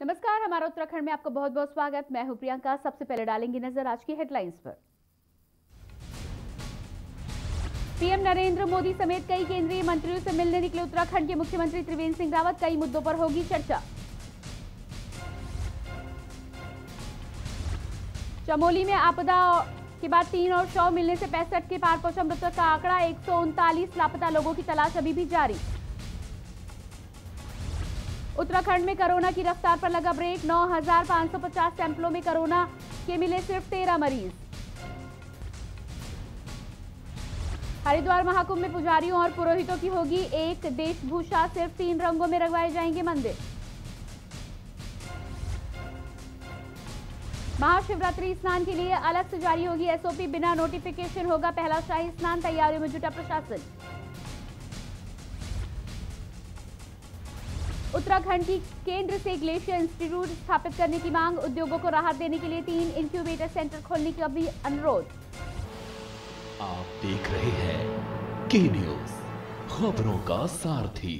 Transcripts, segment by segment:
नमस्कार, हमारा उत्तराखंड में आपका बहुत बहुत स्वागत। मैं हूं प्रियंका। सबसे पहले डालेंगे नजर आज की हेडलाइंस पर। पीएम नरेंद्र मोदी समेत कई केंद्रीय मंत्रियों से मिलने निकले उत्तराखंड के मुख्यमंत्री त्रिवेंद्र सिंह रावत। कई मुद्दों पर होगी चर्चा। चमोली में आपदा के बाद 3 और शव मिलने से 65 के पार पहुंचा मृतक का आंकड़ा। 139 लापता लोगों की तलाश अभी भी जारी। उत्तराखंड में कोरोना की रफ्तार पर लगा ब्रेक। 9,550 सैंपलों में कोरोना के मिले सिर्फ 13 मरीज। हरिद्वार महाकुंभ में पुजारियों और पुरोहितों की होगी एक वेशभूषा। सिर्फ 3 रंगों में रंगवाए जाएंगे मंदिर। महाशिवरात्रि स्नान के लिए अलग से जारी होगी एसओपी। बिना नोटिफिकेशन होगा पहला शाही स्नान। तैयारियों में जुटा प्रशासन। उत्तराखंड की केंद्र से ग्लेशियर इंस्टीट्यूट स्थापित करने की मांग। उद्योगों को राहत देने के लिए 3 इंक्यूबेटर सेंटर खोलने का भी अनुरोध। आप देख रहे हैं के न्यूज, खबरों का सारथी।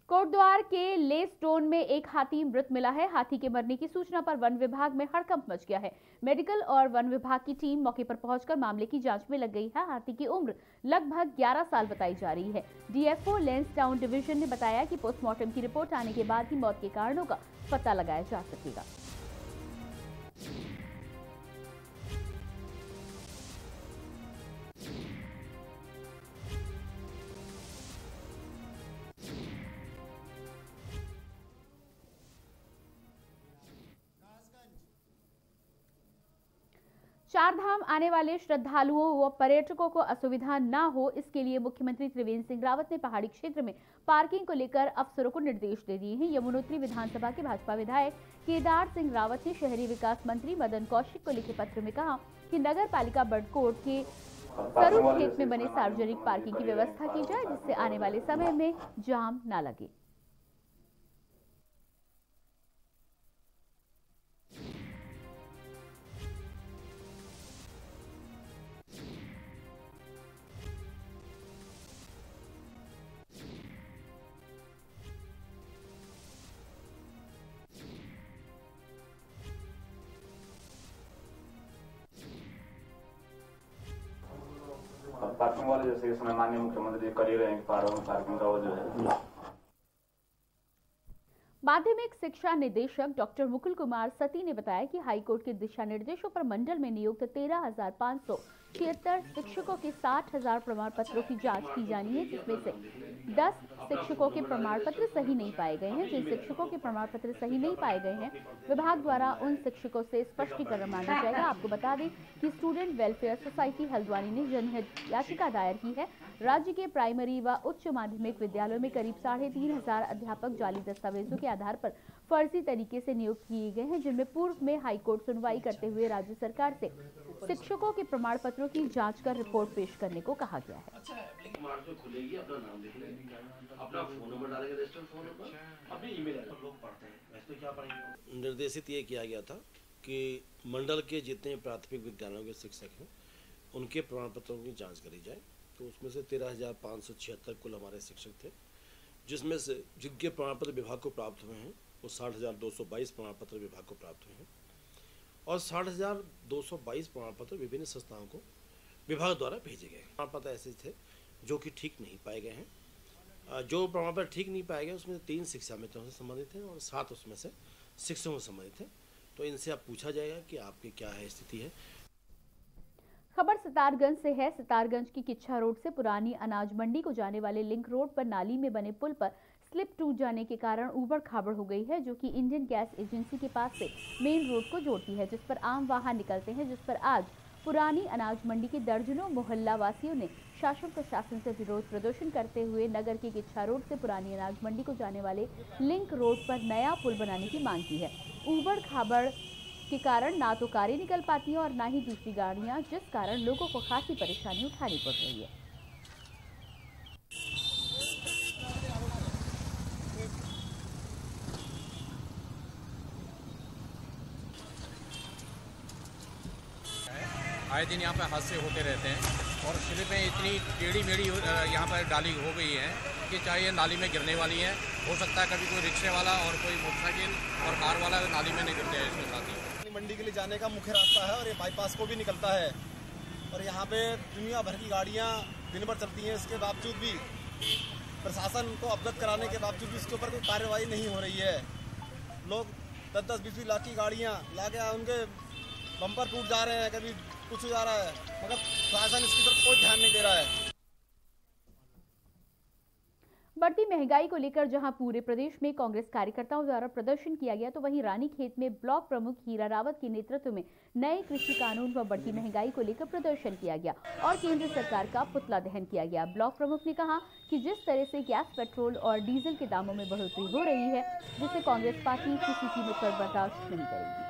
कोटद्वार के लेसडोन में एक हाथी मृत मिला है। हाथी के मरने की सूचना पर वन विभाग में हड़कंप मच गया है। मेडिकल और वन विभाग की टीम मौके पर पहुंचकर मामले की जांच में लग गई है। हाथी की उम्र लगभग 11 साल बताई जा रही है। डीएफओ लैंसडाउन डिवीजन ने बताया कि पोस्टमार्टम की रिपोर्ट आने के बाद ही मौत के कारणों का पता लगाया जा सकेगा। चार धाम आने वाले श्रद्धालुओं व पर्यटकों को असुविधा न हो, इसके लिए मुख्यमंत्री त्रिवेंद्र सिंह रावत ने पहाड़ी क्षेत्र में पार्किंग को लेकर अफसरों को निर्देश दे दिए हैं। यमुनोत्री विधानसभा के भाजपा विधायक केदार सिंह रावत ने शहरी विकास मंत्री मदन कौशिक को लिखे पत्र में कहा कि नगर पालिका बड़कोट के सरूप खेत में बने सार्वजनिक पार्किंग की व्यवस्था की जाए, जिससे आने वाले समय में जाम न लगे। पार्किंग वाले जैसे इसमें माननीय मुख्यमंत्री कर ही रहे हैं, पहाड़ों में पार्किंग का वो जो है। माध्यमिक शिक्षा निदेशक डॉक्टर मुकुल कुमार सती ने बताया कि हाईकोर्ट के दिशा निर्देशों पर मंडल में नियुक्त 13,576 शिक्षकों के 60,000 प्रमाण पत्रों की जांच की जानी है, जिसमें से 10 शिक्षकों के प्रमाण पत्र सही नहीं पाए गए हैं। जिन शिक्षकों के प्रमाण पत्र सही नहीं पाए गए हैं, विभाग द्वारा उन शिक्षकों से स्पष्टीकरण मांगा जाएगा। आपको बता दें कि स्टूडेंट वेलफेयर सोसाइटी हल्द्वानी ने जनहित याचिका दायर की है। राज्य के प्राइमरी व उच्च माध्यमिक विद्यालयों में करीब 3,500 अध्यापक जाली दस्तावेजों के आधार पर फर्जी तरीके से नियुक्त किए गए हैं, जिनमें पूर्व में हाईकोर्ट सुनवाई करते हुए राज्य सरकार से शिक्षकों के प्रमाण पत्रों की जांच कर रिपोर्ट पेश करने को कहा गया है। खुलेगी, अपना नाम लिखेंगे, अपना फोन नंबर डालेंगे, रजिस्टर्ड फोन नंबर, अपनी ईमेल आईडी। लोग पढ़ते हैं, वैसे तो क्या पढ़ेंगे। निर्देशित ये किया गया था कि मंडल के जितने प्राथमिक विद्यालयों के शिक्षक हैं, उनके प्रमाण पत्रों की जाँच करी जाए। तो उसमें से 13,576 कुल हमारे शिक्षक थे, जिसमें से जिनके प्रमाण पत्र विभाग को प्राप्त हुए हैं वो 60,222 प्रमाण पत्र विभाग को प्राप्त हुए हैं और 60,222 प्रमाण पत्र विभिन्न संस्थाओं को विभाग द्वारा भेजे गए। प्रमाण पत्र ऐसे थे जो कि ठीक नहीं पाए गए हैं। जो प्रमाण पत्र ठीक नहीं पाए गए उसमें 3 शिक्षा मित्रों से संबंधित हैं और 7 उसमें से शिक्षकों से संबंधित हैं। तो इनसे अब पूछा जाएगा कि आपकी क्या है स्थिति है। खबर सितारगंज से है। सितारगंज की किच्छा रोड से पुरानी अनाज मंडी को जाने वाले लिंक रोड पर नाली में बने पुल पर स्लिप टूट जाने के कारण उबड़ खाबड़ हो गई है, जो कि इंडियन गैस एजेंसी के पास से मेन रोड को जोड़ती है, जिस पर आम वाहन निकलते हैं, जिस पर आज पुरानी अनाज मंडी के दर्जनों मोहल्ला वासियों ने शासन प्रशासन से विरोध प्रदर्शन करते हुए नगर के किच्छा रोड से पुरानी अनाज मंडी को जाने वाले लिंक रोड पर नया पुल बनाने की मांग की है। उबड़ खाबड़ के कारण ना तो कारें निकल पाती हैं और ना ही दूसरी गाड़ियां, जिस कारण लोगों को खासी परेशानी उठानी पड़ रही है। आए दिन यहाँ पे हादसे होते रहते हैं। और स्लिपें इतनी टेढ़ी मेढ़ी यहाँ पर डाली हो गई हैं कि चाहे ये नाली में गिरने वाली हैं। हो सकता है कभी कोई रिक्शे वाला और कोई मोटरसाइकिल और कार वाला नाली में नहीं गिरते हैं इसके साथ ही। मंडी के लिए जाने का मुख्य रास्ता है और ये बाईपास को भी निकलता है और यहाँ पे दुनिया भर की गाड़ियाँ दिन भर चलती हैं। इसके बावजूद भी प्रशासन को अवगत कराने के बावजूद भी इसके ऊपर कोई कार्रवाई नहीं हो रही है। लोग 10-10, 20-20 लाख की गाड़ियाँ लाके उनके बम्पर टूट जा रहे हैं, कभी कुछ हो जा रहा है, मगर प्रशासन इसकी तरफ कोई ध्यान नहीं दे रहा है। बढ़ती महंगाई को लेकर जहां पूरे प्रदेश में कांग्रेस कार्यकर्ताओं द्वारा प्रदर्शन किया गया, तो वहीं रानीखेत में ब्लॉक प्रमुख हीरा रावत के नेतृत्व में नए कृषि कानून व बढ़ती महंगाई को लेकर प्रदर्शन किया गया और केंद्र सरकार का पुतला दहन किया गया। ब्लॉक प्रमुख ने कहा कि जिस तरह से गैस, पेट्रोल और डीजल के दामों में बढ़ोतरी हो रही है, जिससे कांग्रेस पार्टी किसी कीमत पर बर्दाश्त नहीं करेगी।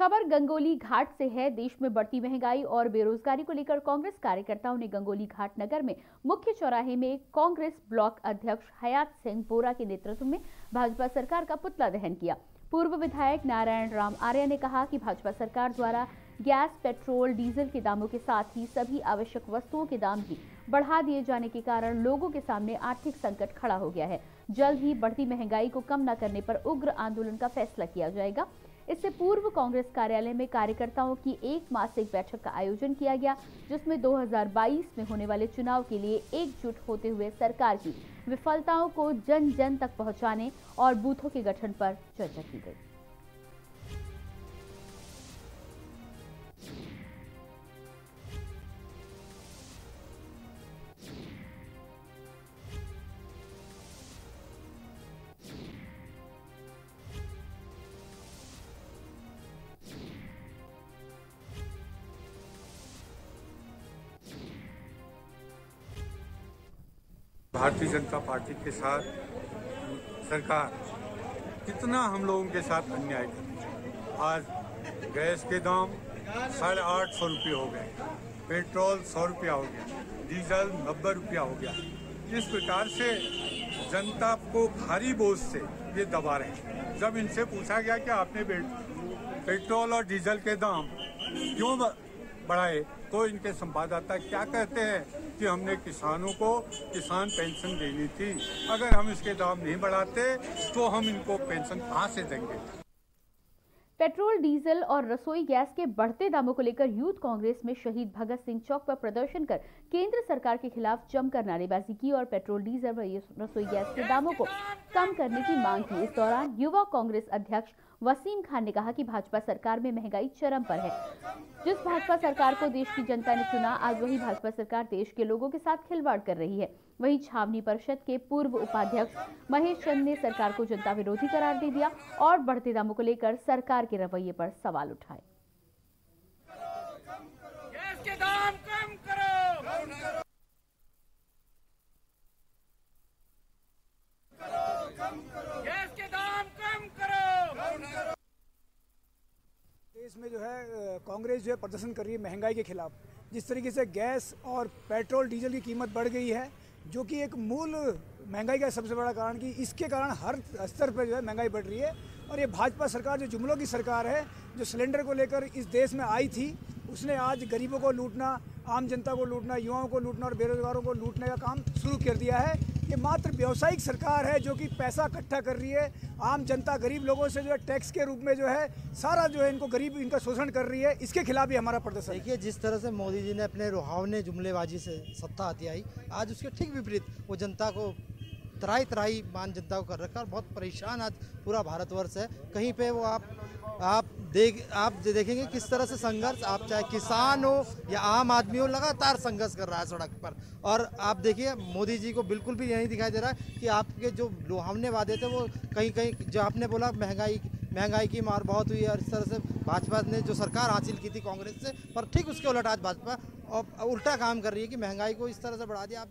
खबर गंगोली घाट से है। देश में बढ़ती महंगाई और बेरोजगारी को लेकर कांग्रेस कार्यकर्ताओं ने गंगोली घाट नगर में मुख्य चौराहे में कांग्रेस ब्लॉक अध्यक्ष हयात सिंह बोरा के नेतृत्व में भाजपा सरकार का पुतला दहन किया। पूर्व विधायक नारायण राम आर्य ने कहा कि भाजपा सरकार द्वारा गैस, पेट्रोल, डीजल के दामों के साथ ही सभी आवश्यक वस्तुओं के दाम भी बढ़ा दिए जाने के कारण लोगों के सामने आर्थिक संकट खड़ा हो गया है। जल्द ही बढ़ती महंगाई को कम न करने पर उग्र आंदोलन का फैसला किया जाएगा। इससे पूर्व कांग्रेस कार्यालय में कार्यकर्ताओं की एक मासिक बैठक का आयोजन किया गया, जिसमें 2022 में होने वाले चुनाव के लिए एकजुट होते हुए सरकार की विफलताओं को जन जन तक पहुंचाने और बूथों के गठन पर चर्चा की गई। भारतीय जनता पार्टी के साथ सरकार कितना हम लोगों के साथ अन्याय करती है। आज गैस के दाम 850 रुपये हो गए, पेट्रोल 100 रुपया हो गया, डीजल 90 रुपया हो गया। इस प्रकार से जनता को भारी बोझ से ये दबा रहे हैं। जब इनसे पूछा गया कि आपने पेट्रोल और डीजल के दाम क्यों बढ़ाए, तो इनके संवाददाता क्या कहते हैं कि हमने किसानों को किसान पेंशन देनी थी, अगर हम इसके दाम नहीं बढ़ाते तो हम इनको पेंशन कहाँ से देंगे। पेट्रोल, डीजल और रसोई गैस के बढ़ते दामों को लेकर यूथ कांग्रेस में शहीद भगत सिंह चौक पर प्रदर्शन कर केंद्र सरकार के खिलाफ जमकर नारेबाजी की और पेट्रोल, डीजल व रसोई गैस के दामों को कम करने की मांग की। इस दौरान युवा कांग्रेस अध्यक्ष वसीम खान ने कहा कि भाजपा सरकार में महंगाई चरम पर है। जिस भाजपा सरकार को देश की जनता ने चुना, आज वही भाजपा सरकार देश के लोगों के साथ खिलवाड़ कर रही है। वहीं छावनी परिषद के पूर्व उपाध्यक्ष महेश चंद ने सरकार को जनता विरोधी करार दे दिया और बढ़ते दामों को लेकर सरकार के रवैये पर सवाल उठाए। गैस के दाम कम करो, गैस के दाम कम करो। देश में जो है कांग्रेस जो है प्रदर्शन कर रही है महंगाई के खिलाफ। जिस तरीके से गैस और पेट्रोल, डीजल की कीमत बढ़ गई है, जो कि एक मूल महंगाई का सबसे बड़ा कारण, कि इसके कारण हर स्तर पर जो है महंगाई बढ़ रही है। और ये भाजपा सरकार जो जुमलों की सरकार है, जो सिलेंडर को लेकर इस देश में आई थी, उसने आज गरीबों को लूटना, आम जनता को लूटना, युवाओं को लूटना और बेरोजगारों को लूटने का काम शुरू कर दिया है। ये मात्र व्यावसायिक सरकार है जो कि पैसा इकट्ठा कर रही है। आम जनता, गरीब लोगों से जो है टैक्स के रूप में जो है सारा जो है इनको गरीब इनका शोषण कर रही है। इसके खिलाफ भी हमारा प्रदर्शन। देखिए, जिस तरह से मोदी जी ने अपने रुहावने जुमलेबाजी से सत्ता आती आई, आज उसके ठीक विपरीत वो जनता को तराई तराई मान जनता को कर रखा और बहुत परेशान आज पूरा भारतवर्ष है। कहीं पे वो आप देखेंगे किस तरह से संघर्ष, आप चाहे किसान हो या आम आदमी हो, लगातार संघर्ष कर रहा है सड़क पर। और आप देखिए, मोदी जी को बिल्कुल भी नहीं दिखाई दे रहा है कि आपके जो लुभावने वादे थे वो कहीं कहीं, जो आपने बोला महंगाई की मार बहुत हुई है और इस तरह से भाजपा ने जो सरकार हासिल की थी कांग्रेस से, पर ठीक उसके उलट आज भाजपा उल्टा काम कर रही है कि महंगाई को इस तरह से बढ़ा दिया।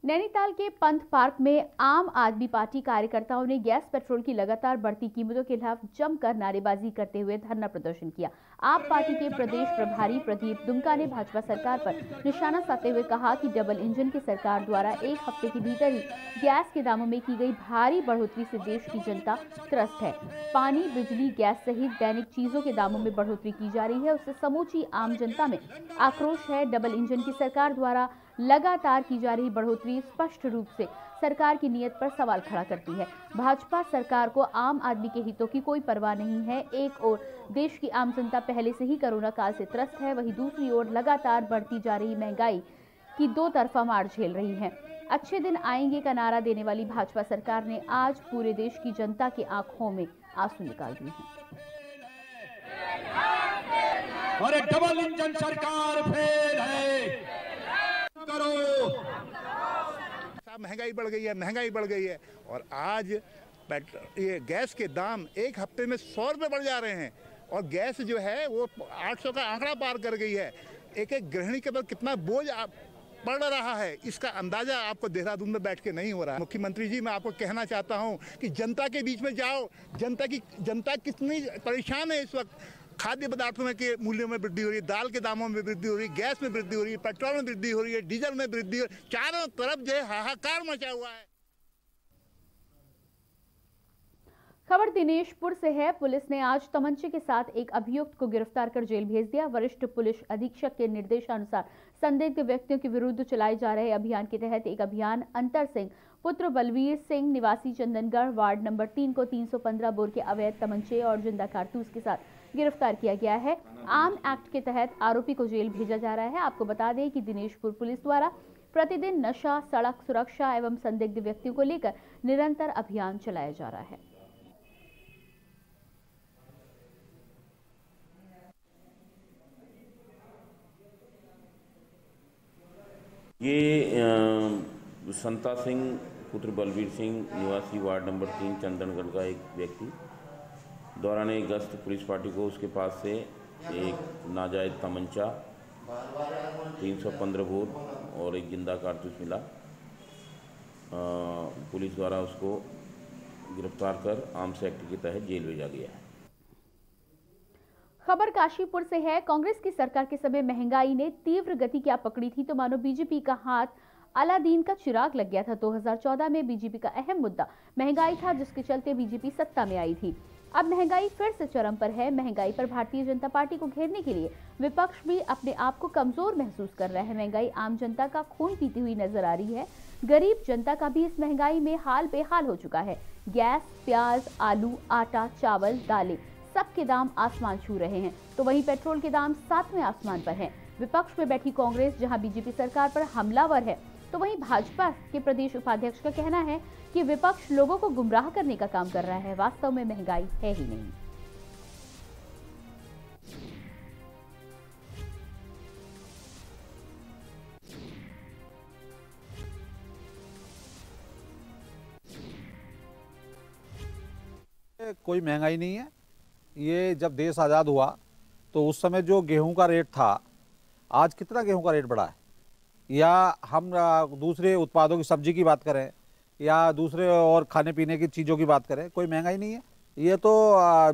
नैनीताल के पंथ पार्क में आम आदमी पार्टी कार्यकर्ताओं ने गैस, पेट्रोल की लगातार बढ़ती कीमतों के खिलाफ जमकर नारेबाजी करते हुए धरना प्रदर्शन किया। आप पार्टी के प्रदेश प्रभारी प्रदीप दुमका ने भाजपा सरकार पर निशाना साधते हुए कहा कि डबल इंजन की सरकार द्वारा एक हफ्ते के भीतर ही गैस के दामों में की गई भारी बढ़ोतरी से देश की जनता त्रस्त है। पानी, बिजली, गैस सहित दैनिक चीजों के दामों में बढ़ोतरी की जा रही है, उससे समूची आम जनता में आक्रोश है। डबल इंजन की सरकार द्वारा लगातार की जा रही बढ़ोतरी स्पष्ट रूप से सरकार की नीयत पर सवाल खड़ा करती है। भाजपा सरकार को आम आदमी के हितों की कोई परवाह नहीं है। एक ओर देश की आम जनता पहले से ही कोरोना काल से त्रस्त है, वहीं दूसरी ओर लगातार बढ़ती जा रही महंगाई की दो तरफा मार झेल रही है। अच्छे दिन आएंगे का नारा देने वाली भाजपा सरकार ने आज पूरे देश की जनता की आंखों में आंसू निकाल दिए हैं। और डबल इंजन सरकार फेल है, करो। महंगाई बढ़ गई है, महंगाई बढ़ गई है। और आज ये गैस के दाम एक हफ्ते में 100 रुपये बढ़ जा रहे हैं और गैस जो है वो 800 का आंकड़ा पार कर गई है। एक एक गृहिणी के ऊपर कितना बोझ पड़ रहा है, इसका अंदाजा आपको देहरादून में बैठ के नहीं हो रहा है। मुख्यमंत्री जी, मैं आपको कहना चाहता हूं कि जनता के बीच में जाओ। जनता कितनी परेशान है इस वक्त। खाद्य पदार्थों के मूल्यों में वृद्धि हो रही है, दाल के दामों में वृद्धि हो रही है, गैस में वृद्धि हो रही है, पेट्रोल में वृद्धि हो रही है, डीजल में वृद्धि हो रही है। चारों तरफ जो है हाहाकार मचा हुआ है। खबर दिनेशपुर से है। पुलिस ने आज तमंचे के साथ एक अभियुक्त को गिरफ्तार कर जेल भेज दिया। वरिष्ठ पुलिस अधीक्षक के निर्देशानुसार संदिग्ध व्यक्तियों के विरुद्ध चलाए जा रहे अभियान के तहत एक अभियान अंतर सिंह पुत्र बलवीर सिंह निवासी चंदनगढ़ वार्ड नंबर 3 को 315 बोर के अवैध तमंचे और जिंदा कारतूस के साथ गिरफ्तार किया गया है। आर्म एक्ट के तहत आरोपी को जेल भेजा जा रहा है। आपको बता दें कि दिनेशपुर पुलिस द्वारा प्रतिदिन नशा, सड़क सुरक्षा एवं संदिग्ध व्यक्तियों को लेकर निरंतर अभियान चलाया जा रहा है। ये संता सिंह पुत्र बलवीर सिंह निवासी वार्ड नंबर 3 चंदनगढ़ का एक व्यक्ति दौरान एक गश्त पुलिस पार्टी को उसके पास से एक नाजायज तमंचा 315 बोर और एक जिंदा कारतूस मिला। पुलिस द्वारा उसको गिरफ्तार कर आर्म्स एक्ट के तहत जेल भेजा गया है। खबर काशीपुर से है। कांग्रेस की सरकार के समय महंगाई ने तीव्र गति क्या पकड़ी थी तो मानो बीजेपी का हाथ अलादीन का चिराग लग गया था। 2014 में बीजेपी का अहम मुद्दा महंगाई था, जिसके चलते बीजेपी सत्ता में आई थी। अब महंगाई फिर से चरम पर है। महंगाई पर भारतीय जनता पार्टी को घेरने के लिए विपक्ष भी अपने आप को कमजोर महसूस कर रहा है। महंगाई आम जनता का खून पीती हुई नजर आ रही है। गरीब जनता का भी इस महंगाई में हाल बेहाल हो चुका है। गैस, प्याज, आलू, आटा, चावल, दालें सबके दाम आसमान छू रहे हैं, तो वहीं पेट्रोल के दाम 7वें आसमान पर हैं। विपक्ष में बैठी कांग्रेस जहां बीजेपी सरकार पर हमलावर है, तो वहीं भाजपा के प्रदेश उपाध्यक्ष का कहना है कि विपक्ष लोगों को गुमराह करने का काम कर रहा है। वास्तव में महंगाई है ही नहीं। कोई महंगाई नहीं है। ये जब देश आज़ाद हुआ तो उस समय जो गेहूं का रेट था, आज कितना गेहूं का रेट बढ़ा है, या हम दूसरे उत्पादों की सब्जी की बात करें या दूसरे और खाने पीने की चीज़ों की बात करें, कोई महंगाई नहीं है। ये तो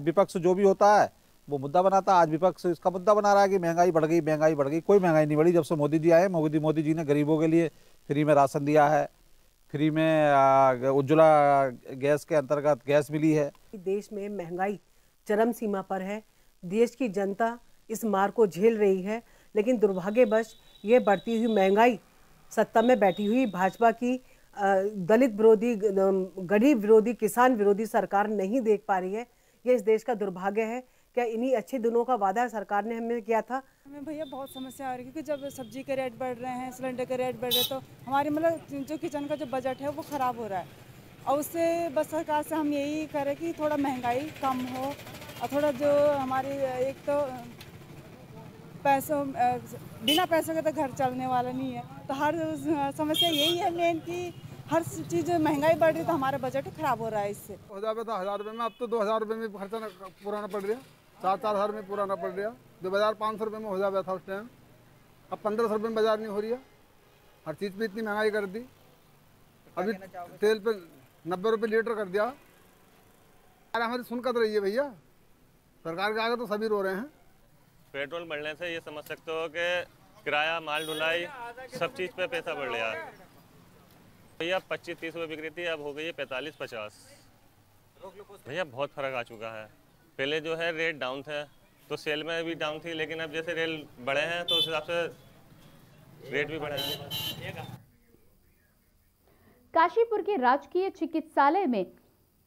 विपक्ष जो भी होता है वो मुद्दा बनाता है। आज विपक्ष इसका मुद्दा बना रहा है कि महंगाई बढ़ गई, महंगाई बढ़ गई। कोई महंगाई नहीं बढ़ी। जब से मोदी जी आए, मोदी जी ने गरीबों के लिए फ्री में राशन दिया है, फ्री में उज्ज्वला गैस के अंतर्गत गैस मिली है। देश में महंगाई चरम सीमा पर है। देश की जनता इस मार को झेल रही है, लेकिन दुर्भाग्यवश ये बढ़ती हुई महंगाई सत्ता में बैठी हुई भाजपा की दलित विरोधी, गरीब विरोधी, किसान विरोधी सरकार नहीं देख पा रही है। ये इस देश का दुर्भाग्य है। क्या इन्हीं अच्छे दिनों का वादा सरकार ने हमें किया था? हमें भैया बहुत समस्या आ रही है, क्योंकि जब सब्जी के रेट बढ़ रहे हैं, सिलेंडर के रेट बढ़ रहे हैं, तो हमारे मतलब जो किचन का जो बजट है वो ख़राब हो रहा है। और उससे बस सरकार से हम यही करें कि थोड़ा महंगाई कम हो और थोड़ा जो हमारी एक तो पैसों बिना पैसों के तो घर चलने वाला नहीं है। तो हर समस्या यही है मेन कि हर चीज़ महंगाई बढ़ रही है, तो हमारा बजट खराब हो रहा है इससे। हो जाए था 1000 रुपये में, अब तो 2000 रुपये में खर्चा पुराना पड़ रहा, 4-4 हज़ार में पुराना पड़ रहा। 2500 रुपये में हो जाता था उस टाइम, अब 1500 रुपये में बाजार नहीं हो रही है। हर चीज़ पे इतनी महंगाई कर दी। अभी तेल पे 90 रुपये लीटर कर दिया। अरे हमारी सुनकर रही है भैया, सरकार के आगे तो सभी रो रहे हैं। पेट्रोल बढ़ने से ये समझ सकते हो कि किराया, माल ढुलाई, सब चीज़ पे पैसा बढ़ गया। भैया 25-30 रुपये बिक रही थी, अब हो गई है 45-50। भैया बहुत फ़र्क आ चुका है। पहले जो है रेट डाउन थे तो सेल में भी डाउन थी, लेकिन अब जैसे रेल बढ़े हैं तो उस हिसाब से रेट भी बढ़े हैं। काशीपुर के राजकीय चिकित्सालय में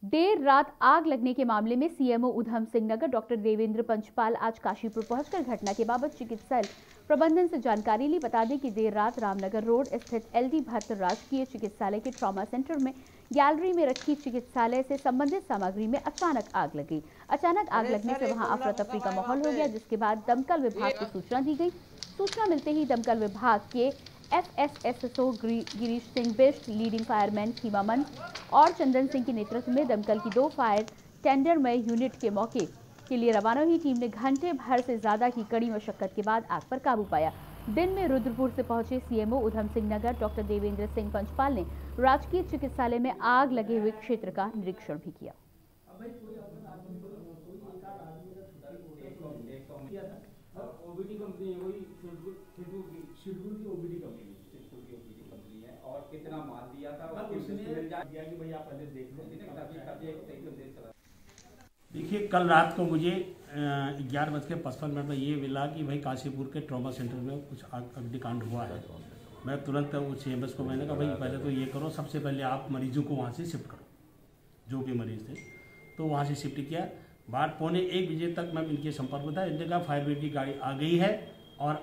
देर रात आग लगने के मामले में सीएमओ उधम सिंह नगर डॉक्टर देवेंद्र पंचपाल आज काशीपुर पहुंचकर घटना के बाबत चिकित्सालय प्रबंधन से जानकारी ली। बता दें कि देर रात रामनगर रोड स्थित LD भट्ट राजकीय चिकित्सालय के ट्रॉमा सेंटर में गैलरी में रखी चिकित्सालय से संबंधित सामग्री में अचानक आग लगी। अचानक आग लगने से वहां अफरा तफरी का माहौल हो गया, जिसके बाद दमकल विभाग को सूचना दी गई। सूचना मिलते ही दमकल विभाग के FSSO Girish Singh Bisht, leading fireman Khimaman और चंदन सिंह के नेतृत्व में दमकल की 2 फायर टेंडरमय यूनिट के मौके के लिए रवाना हुई। टीम ने घंटे भर से ज्यादा की कड़ी मशक्कत के बाद आग पर काबू पाया। दिन में रुद्रपुर से पहुंचे सीएमओ उधम सिंह नगर डॉक्टर देवेंद्र सिंह पंचपाल ने राजकीय चिकित्सालय में आग लगे हुए क्षेत्र का निरीक्षण भी किया। ओबीडी कंपनी है, वही शेड्यूल की ओबीडी कंपनी है और कितना माल दिया था उसने कि भाई आप पहले देख लो। देखिए, कल रात को मुझे 11:55 में ये मिला कि भाई काशीपुर के ट्रॉमा सेंटर में कुछ अग्निकांड हुआ है। मैं तुरंत वो CMS को मैंने कहा भाई पहले तो ये करो, सबसे पहले आप मरीजों को वहाँ से शिफ्ट करो, जो भी मरीज थे तो वहाँ से शिफ्ट किया। बात 1:15 बजे तक मैं इनके संपर्क में था। इनने कहा फायर ब्रिगेड की गाड़ी आ गई है और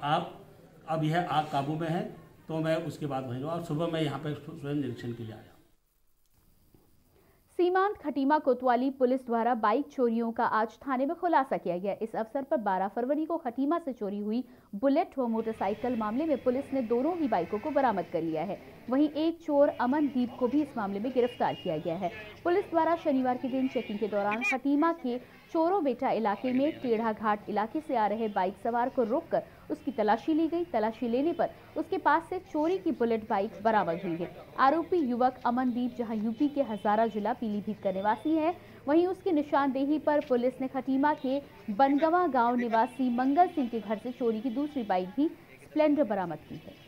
अब यह आग काबू में है, तो मैं उसके बाद वहीं और सुबह मैं यहाँ पर स्वयं निरीक्षण के लिए आया। सीमांत खटीमा कोतवाली पुलिस द्वारा बाइक चोरियों का आज थाने में खुलासा किया गया। इस अवसर पर 12 फरवरी को खटीमा से चोरी हुई बुलेट व मोटरसाइकिल मामले में पुलिस ने दोनों ही बाइकों को बरामद कर लिया है। वहीं एक चोर अमनदीप को भी इस मामले में गिरफ्तार किया गया है। पुलिस द्वारा शनिवार के दिन चेकिंग के दौरान खटीमा के चोरो बेटा इलाके में टेढ़ा घाट इलाके से आ रहे बाइक सवार को रोककर उसकी तलाशी ली गई। तलाशी लेने पर उसके पास से चोरी की बुलेट बाइक बरामद हुई है। आरोपी युवक अमनदीप जहां यूपी के हजारा जिला पीलीभीत का निवासी है, वहीं उसकी निशानदेही पर पुलिस ने खटीमा के बनगवा गांव निवासी मंगल सिंह के घर से चोरी की दूसरी बाइक भी स्प्लेंडर बरामद की है।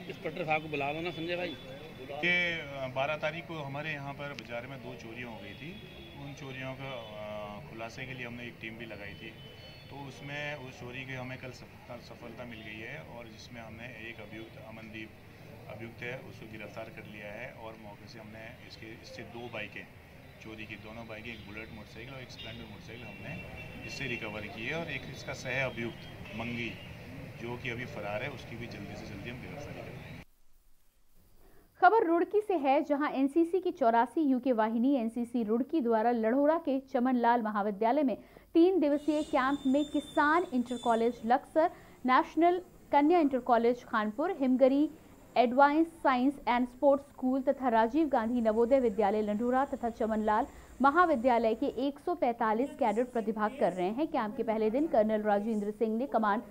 इंस्पेक्टर साहब को बुला लो ना संजय भाई। ये 12 तारीख को हमारे यहाँ पर बाजार में 2 चोरियाँ हो गई थी। उन चोरियों का खुलासे के लिए हमने एक टीम भी लगाई थी, तो उसमें उस चोरी की हमें कल सफलता मिल गई है और जिसमें हमने एक अभियुक्त अमनदीप अभियुक्त है उसको गिरफ्तार कर लिया है। और मौके से हमने इससे 2 बाइकें चोरी की, दोनों बाइकें, एक बुलेट मोटरसाइकिल और एक स्प्लेंडर मोटरसाइकिल हमने इससे रिकवर की है। और एक इसका सह अभियुक्त मंगी जो कि अभी फरार है, उसकी भी जल्दी से जल्दी हम गिरफ्तारी करेंगे। खबर रुड़की से है, जहां एनसीसी की 84 यूके वाहिनी एनसीसी रुड़की द्वारा लढ़ोड़ा के चमनलाल महाविद्यालय में 3 दिवसीय कैंप में Kisan inter college Laksar, national Kanya inter college Khanpur, Himgiri advance science and sports school तथा राजीव गांधी नवोदय विद्यालय लंढोरा तथा चमनलाल महाविद्यालय के 145 कैडेट प्रतिभाग कर रहे हैं। कैंप के पहले दिन कर्नल राजेंद्र सिंह ने कमान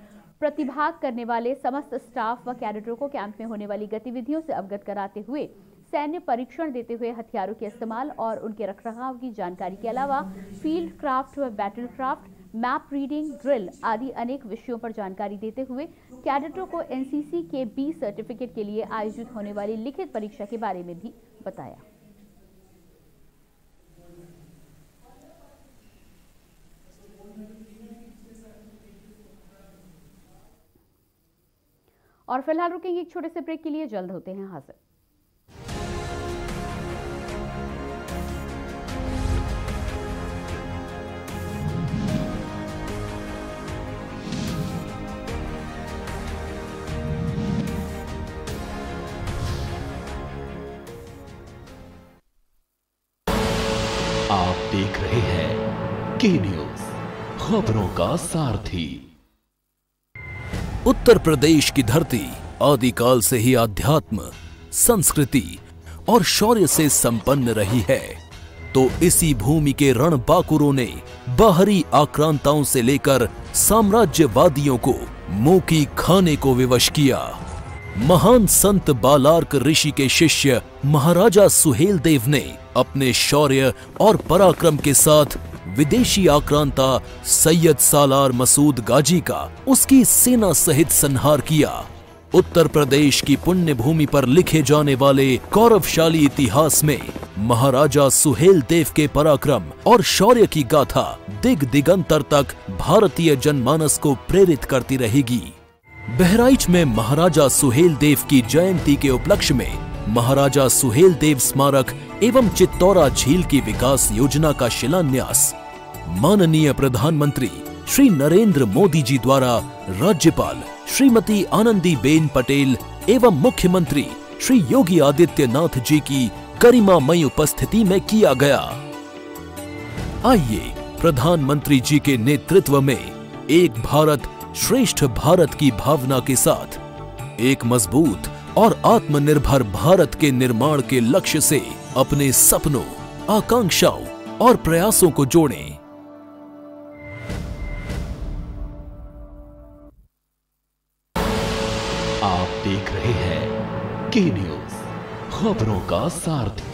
प्रतिभाग करने वाले समस्त स्टाफ व कैडेटों को कैंप में होने वाली गतिविधियों से अवगत कराते हुए सैन्य परीक्षण देते हुए हथियारों के इस्तेमाल और उनके रखरखाव की जानकारी के अलावा फील्ड क्राफ्ट व battle craft, map reading, drill आदि अनेक विषयों पर जानकारी देते हुए कैडेटों को एनसीसी के B सर्टिफिकेट के लिए आयोजित होने वाली लिखित परीक्षा के बारे में भी बताया। और फिलहाल रुकेंगे एक छोटे से ब्रेक के लिए, जल्द होते हैं हाजिर। आप देख रहे हैं के न्यूज, खबरों का सारथी। उत्तर प्रदेश की धरती आदिकाल से ही आध्यात्म, संस्कृति और शौर्य से संपन्न रही है, तो इसी भूमि के रणबांकुरों ने बाहरी आक्रांताओं से लेकर साम्राज्यवादियों को मुंह की खाने को विवश किया। महान संत बालार्क ऋषि के शिष्य महाराजा सुहेलदेव ने अपने शौर्य और पराक्रम के साथ विदेशी आक्रांता सैयद सालार मसूद गाजी का उसकी सेना सहित संहार किया। उत्तर प्रदेश की पुण्य भूमि पर लिखे जाने वाले गौरवशाली इतिहास में महाराजा सुहेलदेव के पराक्रम और शौर्य की गाथा दिग दिगंतर तक भारतीय जनमानस को प्रेरित करती रहेगी। बहराइच में महाराजा सुहेलदेव की जयंती के उपलक्ष्य में महाराजा सुहेलदेव स्मारक एवं चित्तौरा झील की विकास योजना का शिलान्यास माननीय प्रधानमंत्री श्री नरेंद्र मोदी जी द्वारा राज्यपाल श्रीमती आनंदीबेन पटेल एवं मुख्यमंत्री श्री योगी आदित्यनाथ जी की गरिमामयी उपस्थिति में किया गया। आइए प्रधानमंत्री जी के नेतृत्व में एक भारत श्रेष्ठ भारत की भावना के साथ एक मजबूत और आत्मनिर्भर भारत के निर्माण के लक्ष्य से अपने सपनों, आकांक्षाओं और प्रयासों को जोड़ें। आप देख रहे हैं के न्यूज, खबरों का सारथी।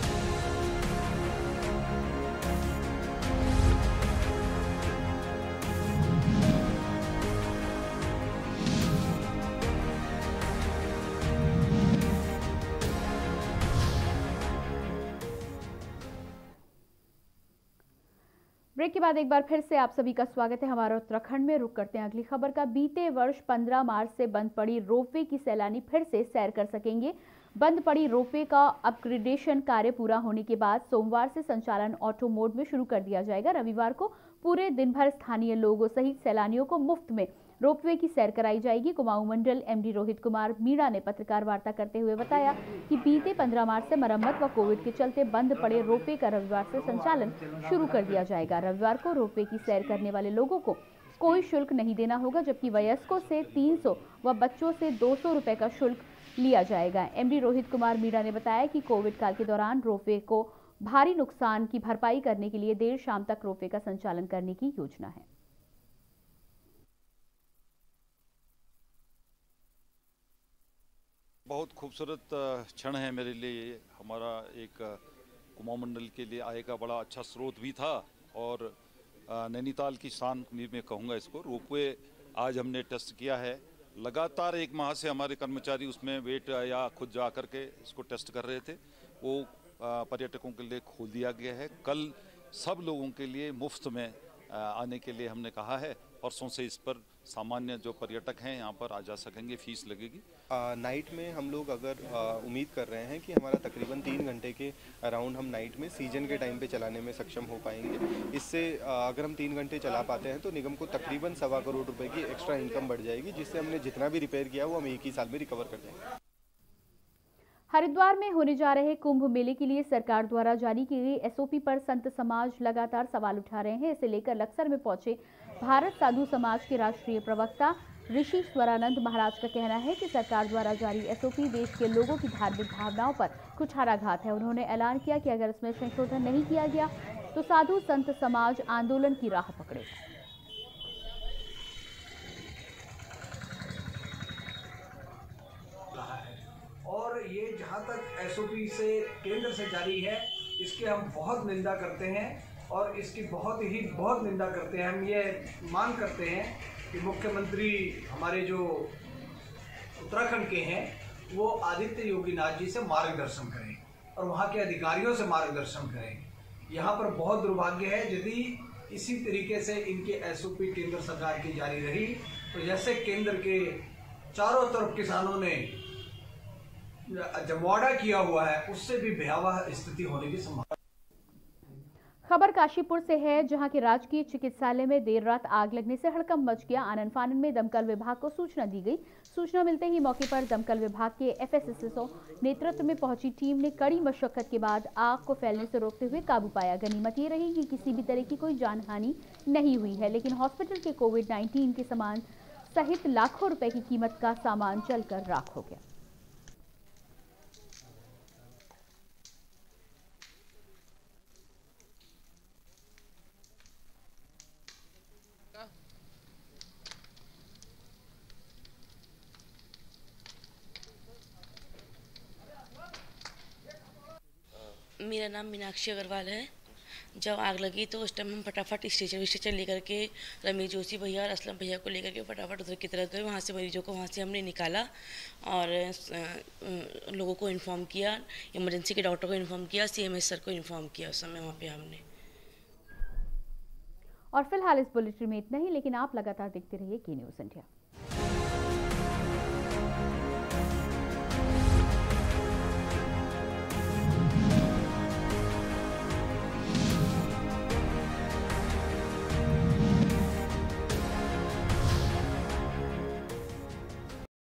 ब्रेक के बाद एक बार फिर से आप सभी का स्वागत है। हमारा उत्तराखंड में रुक करते हैं अगली खबर का। बीते वर्ष 15 मार्च से बंद पड़ी रोपवे की सैलानी फिर से सैर कर सकेंगे। बंद पड़ी रोपवे का अपग्रेडेशन कार्य पूरा होने के बाद सोमवार से संचालन ऑटो मोड में शुरू कर दिया जाएगा। रविवार को पूरे दिन भर स्थानीय लोगों सहित सैलानियों को मुफ्त में रोपवे की सैर कराई जाएगी। कुमाऊं मंडल एमडी रोहित कुमार मीणा ने पत्रकार वार्ता करते हुए बताया कि बीते 15 मार्च से मरम्मत व कोविड के चलते बंद पड़े रोपवे का रविवार से संचालन शुरू कर दिया जाएगा। रविवार को रोपवे की सैर करने वाले लोगों को कोई शुल्क नहीं देना होगा, जबकि वयस्कों से 300 व बच्चों से 200 रुपए का शुल्क लिया जाएगा। एमडी रोहित कुमार मीणा ने बताया कि कोविड काल के दौरान रोपवे को भारी नुकसान की भरपाई करने के लिए देर शाम तक रोपवे का संचालन करने की योजना है। बहुत खूबसूरत क्षण है मेरे लिए। हमारा एक कुमाऊं मंडल के लिए आय का बड़ा अच्छा स्रोत भी था और नैनीताल की शान में कहूँगा इसको। रोपवे आज हमने टेस्ट किया है। लगातार एक माह से हमारे कर्मचारी उसमें वेट या खुद जा कर के इसको टेस्ट कर रहे थे। वो पर्यटकों के लिए खोल दिया गया है। कल सब लोगों के लिए मुफ्त में आने के लिए हमने कहा है। परसों से इस पर सामान्य जो पर्यटक हैं यहाँ पर आ जा सकेंगे, फीस लगेगी। नाइट में हम लोग अगर उम्मीद कर रहे हैं कि हमारा तकरीबन 3 घंटे के अराउंड हम नाइट में सीजन के टाइम पे चलाने में सक्षम हो पाएंगे। इससे अगर हम 3 घंटे चला पाते हैं तो निगम को तकरीबन 1.25 करोड़ रुपए की एक्स्ट्रा इनकम बढ़ जाएगी, जिससे हमने जितना भी रिपेयर किया वो हम एक ही साल में रिकवर कर देंगे। हरिद्वार में होने जा रहे कुंभ मेले के लिए सरकार द्वारा जारी की गई एसओपी पर संत समाज लगातार सवाल उठा रहे हैं। इसे लेकर लक्सर में पहुंचे भारत साधु समाज के राष्ट्रीय प्रवक्ता ऋषि स्वरानंद महाराज का कहना है कि सरकार द्वारा जारी एसओपी देश के लोगों की धार्मिक भावनाओं पर कुठाराघात है। उन्होंने ऐलान किया कि अगर इसमें संशोधन नहीं किया गया तो साधु संत समाज आंदोलन की राह पकड़ेगा। और ये जहाँ तक एसओपी से केंद्र से जारी है, इसके हम बहुत निंदा करते हैं और इसकी बहुत निंदा करते हैं। हम ये मांग करते हैं कि मुख्यमंत्री हमारे जो उत्तराखंड के हैं वो आदित्य योगीनाथ जी से मार्गदर्शन करें और वहाँ के अधिकारियों से मार्गदर्शन करें। यहाँ पर बहुत दुर्भाग्य है, यदि इसी तरीके से इनकी एसओपी केंद्र सरकार की जारी रही तो जैसे केंद्र के चारों तरफ किसानों ने जमवाड़ा किया हुआ है, उससे भी भयावह स्थिति होने की संभावना। खबर काशीपुर से है, जहां के राजकीय चिकित्सालय में देर रात आग लगने से हड़कंप मच गया। आनन फानन में दमकल विभाग को सूचना दी गई। सूचना मिलते ही मौके पर दमकल विभाग के एफएसएसओ नेतृत्व में पहुंची टीम ने कड़ी मशक्कत के बाद आग को फैलने से रोकते हुए काबू पाया। गनीमत ये रही कि किसी भी तरह की कोई जानहानि नहीं हुई है, लेकिन हॉस्पिटल के कोविड-19 के सामान सहित लाखों रुपए की कीमत का सामान जलकर राख हो गया। मेरा नाम मीनाक्षी अग्रवाल है। जब आग लगी तो उस टाइम हम फटाफट स्ट्रेचर लेकर के रमेश जोशी भैया और असलम भैया को लेकर के फटाफट उधर की तरफ गए। वहाँ से मरीजों को वहाँ से हमने निकाला और लोगों को इन्फॉर्म किया, इमरजेंसी के डॉक्टर को इन्फॉर्म किया, CMS सर को इन्फॉर्म किया उस समय वहाँ पे हमने। और फिलहाल इस बुलेटिन में इतना ही, लेकिन आप लगातार देखते रहिए की न्यूज़ इंडिया।